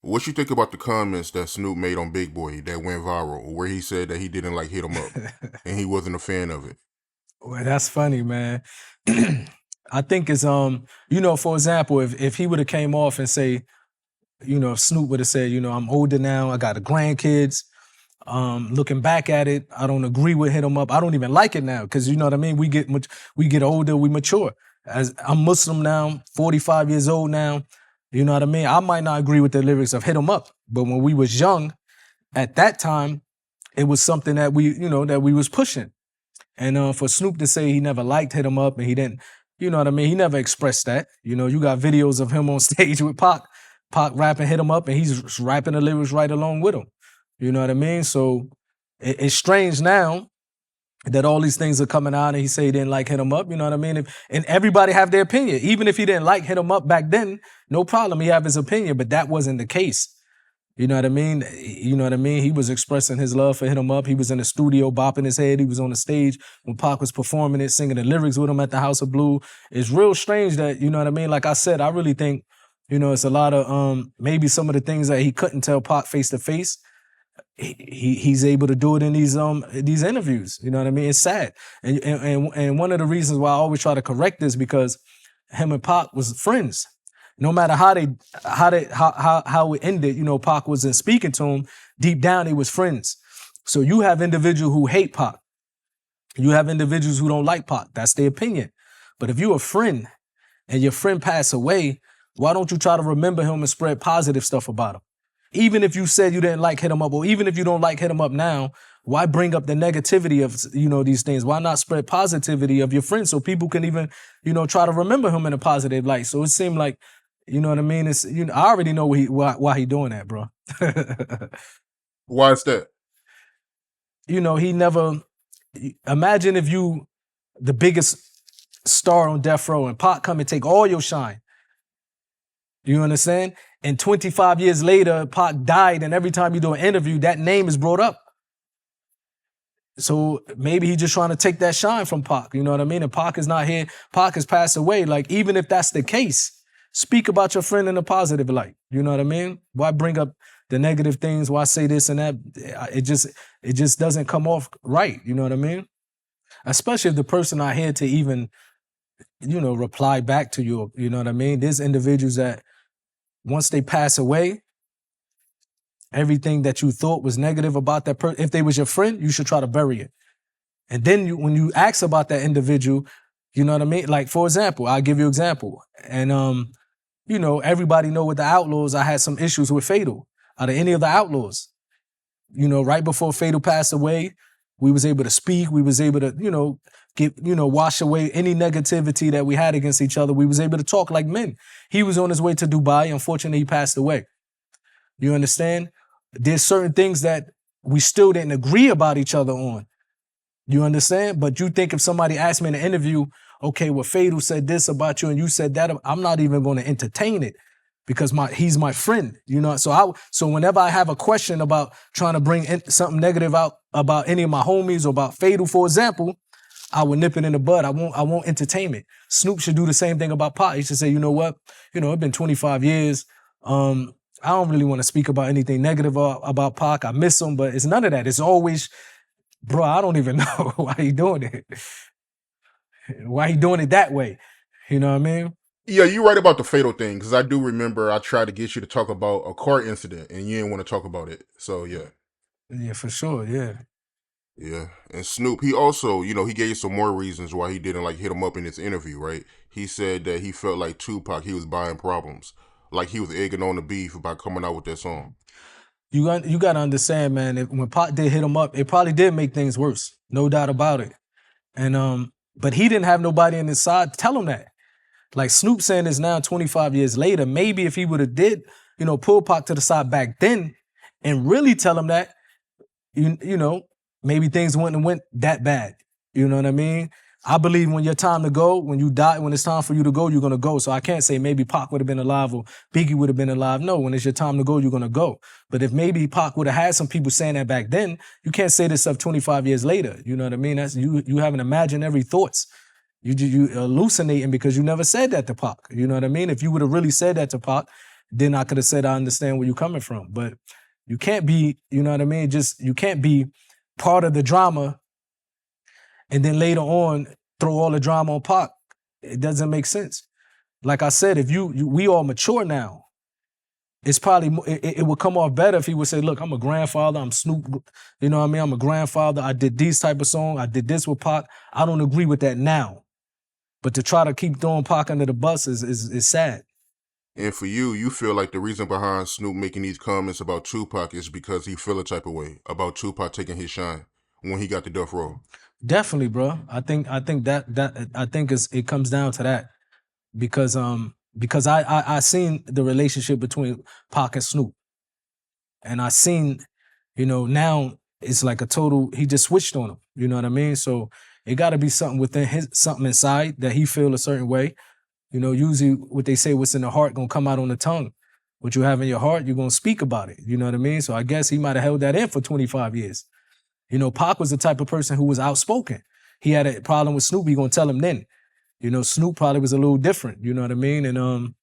What you think about the comments that Snoop made on Big Boy that went viral, where he said that he didn't like hit him up and he wasn't a fan of it? Well, that's funny, man. I think it's for example, if he would have came off and say, if Snoop would have said, I'm older now, I got a grandkids. Looking back at it, I don't agree with hit him up. I don't even like it now because you know what I mean. We get older, we mature. As I'm Muslim now, 45 years old now. You know what I mean. I might not agree with the lyrics of hit him up, but when we was young, at that time, it was something that we was pushing. And for Snoop to say he never liked hit him up and he didn't, you know what I mean. He never expressed that. You got videos of him on stage with Pac rapping hit him up, and he's rapping the lyrics right along with him. You know what I mean? So it's strange now that all these things are coming out and he say he didn't like hit him up. You know what I mean? And everybody have their opinion. Even if he didn't like hit him up back then, no problem. He have his opinion, but that wasn't the case. You know what I mean? You know what I mean? He was expressing his love for hit him up. He was in the studio bopping his head. He was on the stage when Pac was performing it, singing the lyrics with him at the House of Blue. It's real strange that, you know what I mean? Like I said, I really think, it's a lot of maybe some of the things that he couldn't tell Pac face to face. He's able to do it in these interviews. You know what I mean? It's sad. And one of the reasons why I always try to correct this because him and Pac was friends. No matter how it ended, Pac wasn't speaking to him. Deep down, they was friends. So you have individuals who hate Pac. You have individuals who don't like Pac. That's their opinion. But if you're a friend and your friend passed away, why don't you try to remember him and spread positive stuff about him? Even if you said you didn't like hit him up, or even if you don't like hit him up now, why bring up the negativity of, these things? Why not spread positivity of your friend so people can even, try to remember him in a positive light? So it seemed like, you know what I mean? It's I already know why he doing that, bro. Why is that? He never. Imagine if you, the biggest star on death row, and Pac come and take all your shine. You understand? And 25 years later, Pac died, and every time you do an interview, that name is brought up. So maybe he's just trying to take that shine from Pac. You know what I mean? And Pac is not here. Pac has passed away. Like, even if that's the case, speak about your friend in a positive light. You know what I mean? Why bring up the negative things? Why say this and that? It just doesn't come off right. You know what I mean? Especially if the person not here to even, reply back to you. You know what I mean? There's individuals that once they pass away, everything that you thought was negative about that person, if they was your friend, you should try to bury it. And then when you ask about that individual, you know what I mean? Like, for example, I'll give you an example. And, everybody know with the Outlaws, I had some issues with Fatal. Out of any of the Outlaws, right before Fatal passed away, we was able to speak. We was able to, wash away any negativity that we had against each other. We was able to talk like men. He was on his way to Dubai. Unfortunately, he passed away. You understand? There's certain things that we still didn't agree about each other on. You understand? But you think if somebody asked me in an interview, okay, well, Fatal said this about you and you said that, I'm not even going to entertain it because he's my friend. So whenever I have a question about trying to bring something negative out about any of my homies or about Fatal, for example, I would nip it in the bud. I won't entertain it. Snoop should do the same thing about Pac. He should say, you know what? It's been 25 years. I don't really want to speak about anything negative about Pac. I miss him, but it's none of that. It's always, bro, I don't even know why he doing it. Why he doing it that way? You know what I mean? Yeah, you're right about the Fatal thing, because I do remember I tried to get you to talk about a car incident, and you didn't want to talk about it. So, yeah. Yeah, for sure, yeah. Yeah, and Snoop, he also, he gave some more reasons why he didn't like hit him up in his interview, right? He said that he felt like Tupac, he was buying problems, like he was egging on the beef by coming out with that song. You got to understand, man, when Pac did hit him up, it probably did make things worse, no doubt about it. And but he didn't have nobody on his side to tell him that. Like Snoop saying this now 25 years later, maybe if he would have did, pull Pac to the side back then and really tell him that, maybe things wouldn't have went that bad. You know what I mean? I believe when your time to go, when you die, when it's time for you to go, you're going to go. So I can't say maybe Pac would have been alive or Biggie would have been alive. No, when it's your time to go, you're going to go. But if maybe Pac would have had some people saying that back then, you can't say this stuff 25 years later. You know what I mean? That's you having imaginary thoughts. You hallucinating because you never said that to Pac. You know what I mean? If you would have really said that to Pac, then I could have said I understand where you're coming from. But you can't be, you know what I mean? Just you can't be part of the drama and then later on throw all the drama on Pac. It doesn't make sense. Like I said, if we all mature now, it's probably it would come off better if he would say, "Look, I'm a grandfather. I'm Snoop. You know what I mean? I'm a grandfather. I did these type of song. I did this with Pac. I don't agree with that now." But to try to keep throwing Pac under the bus is sad. And for you, you feel like the reason behind Snoop making these comments about Tupac is because he feel a type of way about Tupac taking his shine when he got the death row. Definitely, bro. I think it comes down to that because I seen the relationship between Pac and Snoop, and I seen, now it's like a total. He just switched on him. You know what I mean? So it got to be something within something inside that he feel a certain way. Usually what they say, what's in the heart gonna come out on the tongue. What you have in your heart, you're gonna speak about it. You know what I mean? So I guess he might have held that in for 25 years. Pac was the type of person who was outspoken. He had a problem with Snoop, he gonna tell him then. Snoop probably was a little different, you know what I mean? And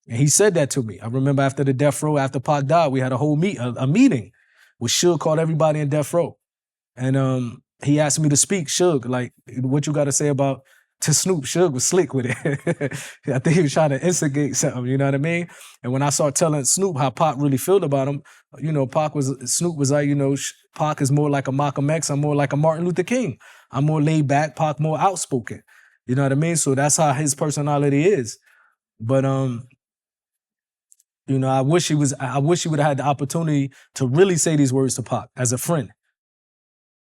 he said that to me. I remember after the death row, after Pac died, we had a whole meeting where Suge called everybody in death row. And he asked me to speak. Suge, like, what you gotta say about to Snoop? Suge was slick with it. I think he was trying to instigate something, you know what I mean? And when I started telling Snoop how Pac really felt about him, Snoop was like, Pac is more like a Malcolm X, I'm more like a Martin Luther King. I'm more laid back, Pac more outspoken. You know what I mean? So that's how his personality is. But I wish he would have had the opportunity to really say these words to Pac as a friend.